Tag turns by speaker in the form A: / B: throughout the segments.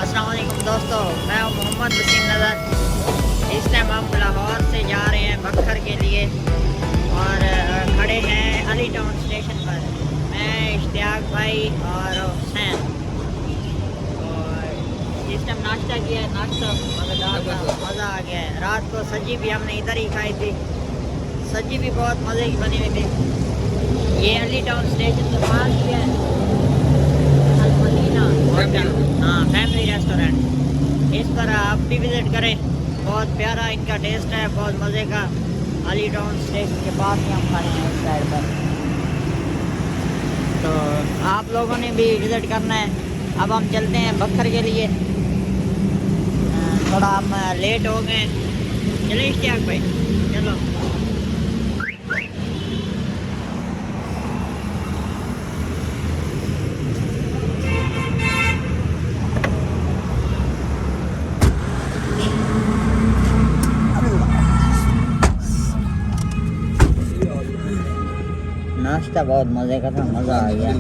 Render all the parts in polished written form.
A: अस्सलाम वालेकुम दोस्तों, मैं हूं मोहम्मद वसीम नज़र। इस टाइम हम लाहौर से जा रहे हैं बखर के लिए और खड़े हैं अली टाउन स्टेशन पर। मैं इश्तियाक भाई और हुसैन, और इस टाइम नाश्ता किया है। नाश्ता मज़ा आ गया है। रात को सब्जी भी हमने इधर ही खाई थी, सब्जी भी बहुत मज़े की बनी हुई थी। ये अली टाउन स्टेशन के पास ही है हाँ, फैमिली रेस्टोरेंट। इस पर आप भी विज़िट करें, बहुत प्यारा इनका टेस्ट है, बहुत मज़े का। अली टाउन स्टेशन के पास ही हम खड़े हैं इस साइड पर, तो आप लोगों ने भी विज़िट करना है। अब हम चलते हैं बखर के लिए। थोड़ा हम लेट हो गए। चलिए इश्तियाक भाई, चलो। नाश्ता बहुत मज़े का था, मज़ा आ गया।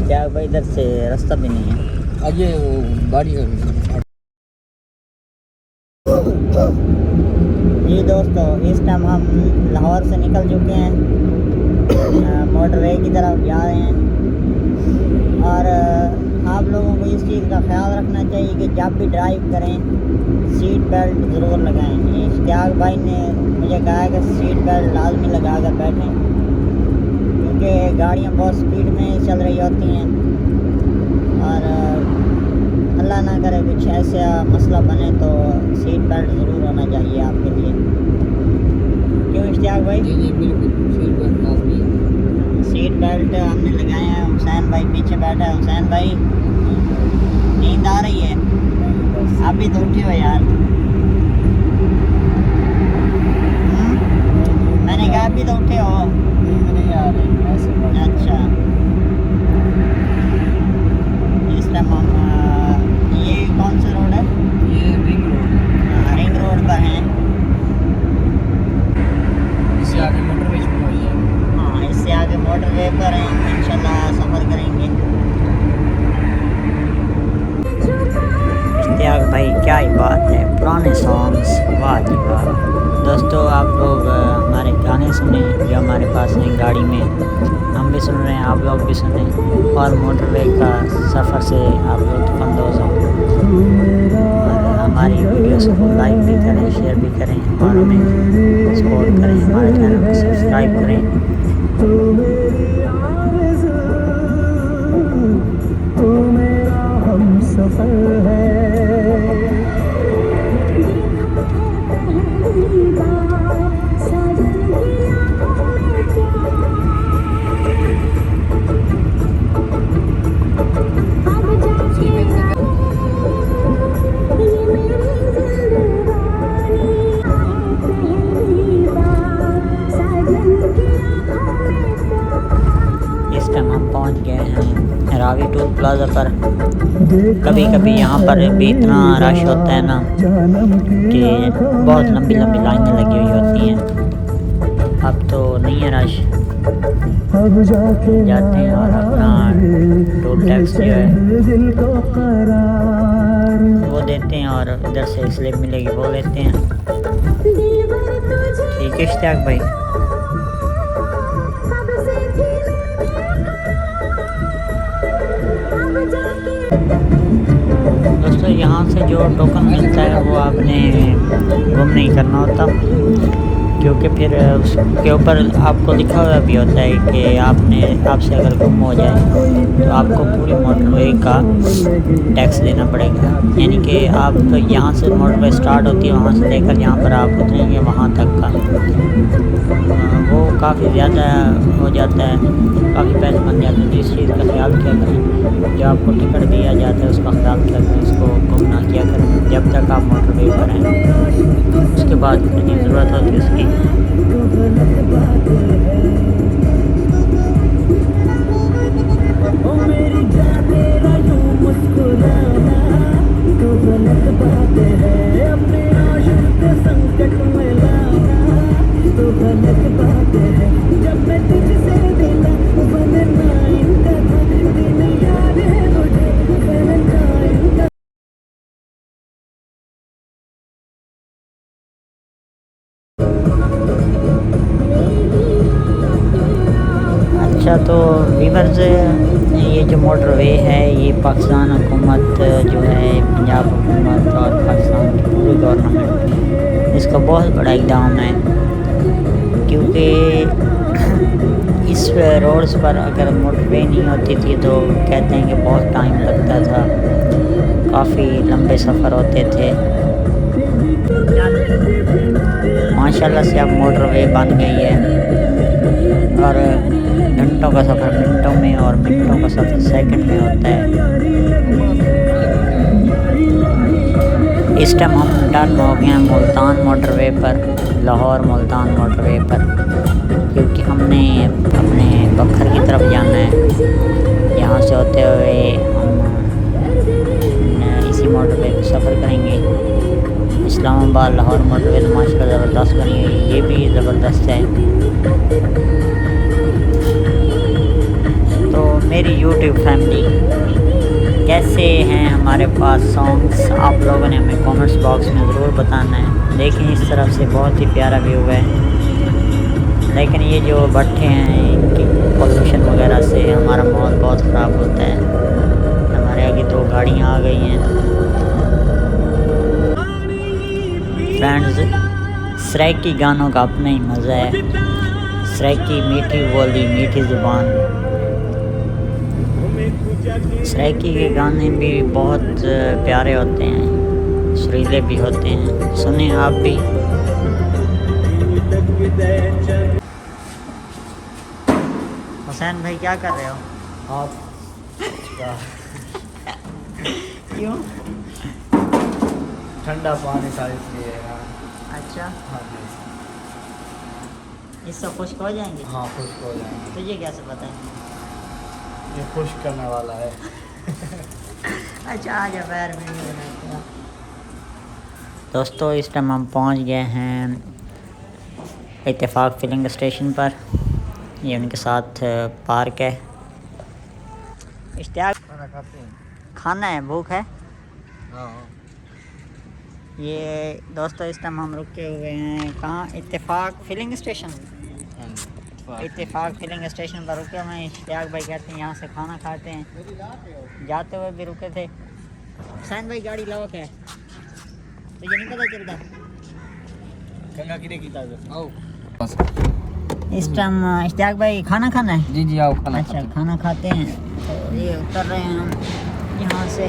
A: क्या भाई, इधर से रास्ता भी नहीं है
B: आगे वो गाड़ी है।
A: जी दोस्तों, इस टाइम हम लाहौर से निकल चुके हैं, मोटरवे की तरफ जा रहे हैं। और आप लोगों को इस चीज़ का ख्याल रखना चाहिए कि जब भी ड्राइव करें सीट बेल्ट ज़रूर लगाएं। इश्तियाक भाई ने मुझे कहा है कि सीट बेल्ट लाजमी लगा कर बैठें, क्योंकि गाड़ियाँ बहुत स्पीड में चल रही होती हैं और अल्लाह ना करे कुछ ऐसा मसला बने तो सीट बेल्ट ज़रूर होना चाहिए आपके लिए। क्यों इश्तियाक भाई?
B: जी जी बिल्कुल, सीट बेल्ट लाजमी है।
A: सीट बेल्ट हमने लगाए हैं। हुसैन भाई पीछे बैठा है। हुसैन भाई, नींद आ रही है? अभी तो उठे हो यार। मैंने कहा अभी तो उठे हो।
B: नींद नहीं आ रही ऐसे।
A: अच्छा, इस टाइम हम ये कौन सा रोड है?
B: ये रिंग रोड,
A: रिंग रोड पर हैं।
B: इससे आगे मोटरवे शुरू हो जाएगी।
A: हाँ, इससे आगे मोटरवे पर हैं, इंशाल्लाह सफ़र करेंगे। इश्तियाक भाई, क्या ही बात है, पुराने सॉन्ग्स, वाह जी वाह। दोस्तों, आप लोग हमारे गाने सुने जो हमारे पास हैं गाड़ी में, हम भी सुन रहे हैं, आप लोग भी सुने, और मोटरवे का सफ़र से आप लुत्फ़अंदोज़ हों। और हमारी वीडियोस को लाइक भी करें, शेयर भी करें, और हमें सपोर्ट करें, हमारे चैनल को सब्सक्राइब करें। सफ़र है पहुंच गए हैं रावी टोल प्लाज़ा पर। कभी कभी यहाँ पर भी इतना रश होता है ना कि बहुत लंबी लंबी लाइनें लगी हुई होती हैं। अब तो नहीं है रश, जाते हैं और अपना टोल टैक्स जो है वो देते हैं और इधर से स्लिप मिलेगी वो लेते हैं। ठीक है इश्तियाक भाई। दोस्तों, यहाँ से जो टोकन मिलता है वो आपने गुम नहीं करना होता, क्योंकि फिर उसके ऊपर आपको लिखा हुआ भी होता है कि आपसे अगर गुम हो जाए तो आपको पूरी मोटरवे का टैक्स देना पड़ेगा। यानी कि आप तो यहाँ से मोटरवे स्टार्ट होती है, वहाँ से लेकर जहाँ पर आप उतरेंगे वहाँ तक का वो काफ़ी ज़्यादा हो जाता है, काफ़ी पैसे बन जाते हैं। तो इस चीज़ का ख्याल किया करें, जो आपको टिकट दिया जाता है उसका ख्याल किया करें, उसको गुम ना किया करें जब तक आप मोटरवे पर हैं। उसके बाद कितनी ज़रूरत होती है उसकी। मोटरवे है ये पाकिस्तान हुकूमत जो है, पंजाब हुकूमत और पाकिस्तान की पूरी गवर्नमेंट, इसका बहुत बड़ा इक़दाम है। क्योंकि इस रोड्स पर अगर मोटरवे नहीं होती थी तो कहते हैं कि बहुत टाइम लगता था, काफ़ी लंबे सफ़र होते थे। माशाल्लाह से अब मोटरवे बन गई है और घंटों का सफ़र मिनटों में और मिनटों का सफ़र सेकंड में होता है। इस टाइम हम टर्न हो गए हैं मुल्तान मोटरवे पर, लाहौर मुल्तान मोटरवे पर, क्योंकि हमने अपने बखर की तरफ जाना है। यहाँ से होते हुए हम इसी मोटरवे पर सफ़र करेंगे। इस्लामाबाद लाहौर मोटरवे तो माशाल्लाह ज़बरदस्त बनी हुई है, ये भी ज़बरदस्त है। तो मेरी यूट्यूब फैमिली कैसे हैं, हमारे पास सॉन्ग्स आप लोगों ने हमें कमेंट्स बॉक्स में ज़रूर बताना है। देखें इस तरफ से बहुत ही प्यारा व्यू है, लेकिन ये जो भट्टे हैं इनकी पोल्यूशन वगैरह से हमारा माहौल बहुत ख़राब होता है। हमारे आगे 2 गाड़ियाँ आ गई हैं। फ्रेंड्स, सराइकी गानों का अपना ही मज़ा है। सराइकी मीठी बोली मीठी ज़ुबान, सराइकी के गाने भी बहुत प्यारे होते हैं, सुरीले भी होते हैं। सुने आप भी। हुसैन भाई क्या कर रहे हो? क्यों?
B: ठंडा पानी था इसलिए।
A: अच्छा,
B: हाँ जी।
A: इससे खुश्क हो जाएंगे?
B: हाँ, खुश्क हो जाएंगे।
A: तुझे कैसे पता है?
B: ये खुश्क करने वाला है।
A: अच्छा, आज पैर में नहीं बनाते हैं। दोस्तों, इस टाइम हम पहुंच गए हैं इत्तेफाक फिलिंग स्टेशन पर। ये उनके साथ पार्क है। इश्तियाक
B: खाना खाते हैं?
A: खाना है, भूख है।
B: हाँ।
A: ये दोस्तों इस टाइम हम रुके हुए हैं कहाँ? इत्तेफाक फिलिंग स्टेशन। इत्तेफाक फिलिंग स्टेशन पर रुके हुए हैं। इश्तियाक भाई कहते हैं यहाँ से खाना खाते हैं। जाते हुए भी रुके थे। हुसैन भाई गाड़ी लॉक है, तो ये नहीं पता चलता।
B: गंगा किरे की ताज़ा। आओ।
A: इस टाइम इश्तियाक भाई खाना खाना है?
B: जी जी, आओ खाना।
A: अच्छा, खाना खाते हैं। तो ये उतर रहे हैं हम यहाँ से।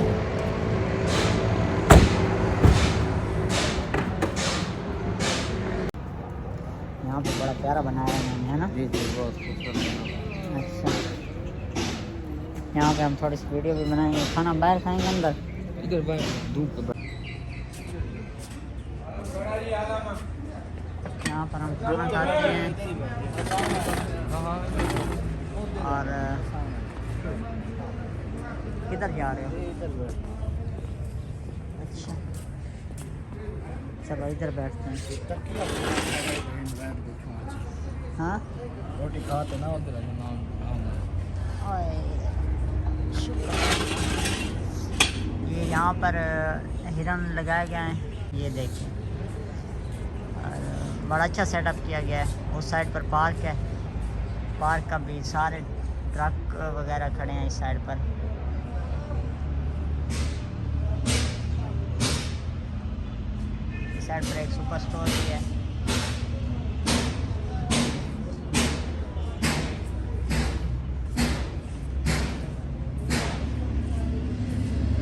A: यहाँ पे बड़ा प्यारा बनाया है मैंने, है ना?
B: जी जी, बहुत खूबसूरत।
A: अच्छा, यहाँ पे हम थोड़ी सी वीडियो भी बनाएंगे। खाना बाहर खाएंगे अंदर?
B: इधर बाहर धूप के।
A: यहाँ पर हम खाना खाते हैं और किधर जा रहे हो? अच्छा, चलो इधर बैठते हैं। हाँ,
B: रोटी खाते ना उधर
A: ये यहाँ पर हिरन लगाए गए हैं, ये देखिए। और बड़ा अच्छा सेटअप किया गया है। उस साइड पर पार्क है, पार्क का भी सारे ट्रक वगैरह खड़े हैं इस साइड पर। इस साइड पर एक सुपर स्टोर भी है।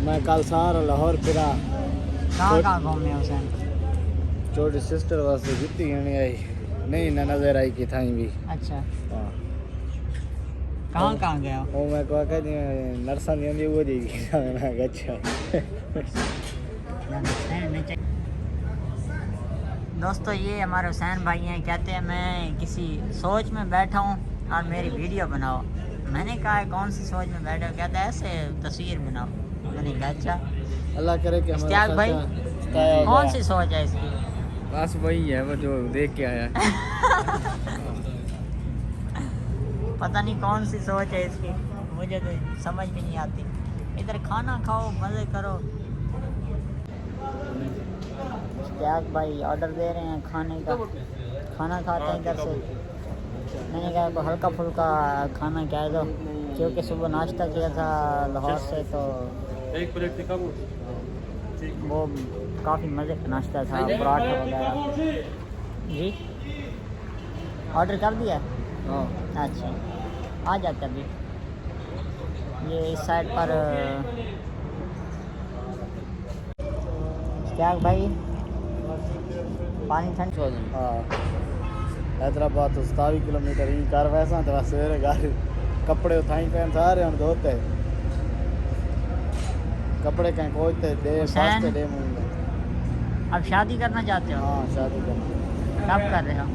B: मैं कल सारा लाहौर फिरा।
A: कहाँ कहाँ घूमे हुसैन?
B: छोटी सिस्टर वास्ते जुत्ती नहीं आई, नहीं ना नजर आई कि थाई भी।
A: अच्छा,
B: हाँ।
A: कहाँ कहाँ गया?
B: वो मैं को कहती नर्सा नहीं आंदी वो देगी। मैं अच्छा।
A: दोस्तों, ये हमारे हुसैन भाई हैं। कहते हैं मैं किसी सोच में बैठा हूँ और मेरी वीडियो बनाओ। मैंने कहा कौन सी सोच में बैठे हो? कहता है ऐसे तस्वीर बनाओ। मैंने कहा अच्छा।
B: अल्लाह करे कि
A: इश्तियाक भाई कौन सी सोच है इसकी?
B: बस वही है वो जो देख के आया।
A: पता नहीं कौन सी सोच है इसकी, मुझे तो समझ भी नहीं आती। इधर खाना खाओ, मज़े करो। इश्तियाक भाई ऑर्डर दे रहे हैं खाने का। खाना खाते हैं इधर से। मैंने कहा हल्का फुल्का खाना कह दो। क्योंकि सुबह नाश्ता किया था लाहौर से, तो
C: एक प्लेट दिखा वो।
A: वो काफ़ी मज़े का नाश्ता था, पराठा वगैरह। जी ऑर्डर कर दिया?
B: हाँ
A: अच्छा आ जाता अभी। ये इस साइड पर क्या भाई पानी ठंड।
B: हाँ हैदराबाद तो 27 किलोमीटर ही कर वैसा तो सवेरे घर कपड़े उठाई पहन सारे हम धोते कपड़े कहीं पहुँचते डे
A: हुसैन।
B: फर्स्ट डे मुझे।
A: अब शादी करना चाहते हो?
B: हाँ शादी करनी
A: कब कर रहे हो?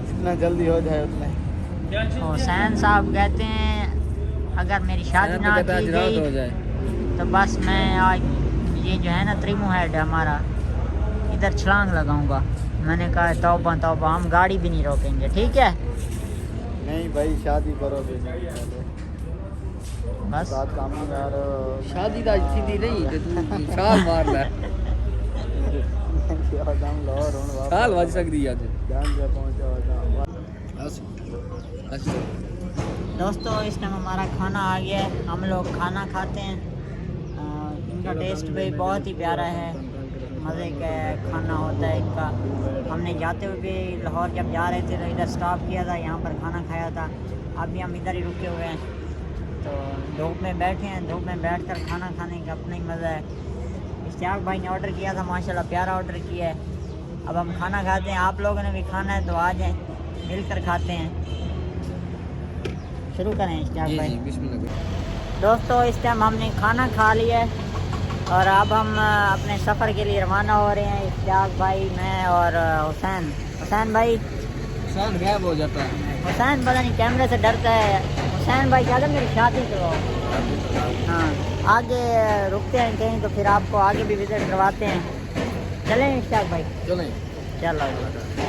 B: जितना जल्दी हो जाए उतने।
A: हुसैन साहब कहते हैं अगर मेरी शादी ना की गई तो बस मैं आज ये जो है ना त्रिमो हेड हमारा इधर छलांग लगाऊंगा। मैंने कहा तौबा तौबा, हम गाड़ी भी नहीं रोकेंगे, ठीक है?
B: नहीं भाई शादी करोगे
A: बस
B: बात काम नहीं यार।
D: शादी तो सीधी नहीं कि तू छाल मार ले।
B: दम लाहौर हुण वापस
D: छाल वज सकदी है अज।
B: जान जा पहुंचा
A: दोस्तों इस टाइम हमारा खाना आ गया है, हम लोग खाना खाते हैं। इनका टेस्ट भी बहुत ही प्यारा है, मज़े का खाना होता है इनका। हमने जाते हुए भी लाहौर जब जा रहे थे तो इधर स्टॉप किया था, यहाँ पर खाना खाया था। अभी हम इधर ही रुके हुए हैं, तो धूप में बैठे हैं। धूप में बैठकर खाना खाने का अपना ही मज़ा है। इश्तियाक भाई ने ऑर्डर किया था, माशाल्लाह प्यारा ऑर्डर किया है। अब हम खाना खाते हैं, आप लोगों ने भी खाना है तो आ जाएं, मिलकर खाते हैं। शुरू करें इश्तियाक भाई?
D: बिस्मिल्लाह।
A: दोस्तों इस टाइम हमने खाना खा लिया है और अब हम अपने सफ़र के लिए रवाना हो रहे हैं। इश्तियाक भाई, मैं और हुसैन। हुसैन भाई,
D: शान गायब हो जाता है।
A: हुसैन पता नहीं कैमरे से डरता है। हुसैन भाई क्या मेरी शादी करवाओ। हाँ आगे रुकते हैं कहीं तो फिर आपको आगे भी विज़िट करवाते हैं। चलें इश्तियाक भाई?
D: चलें।
A: चलो।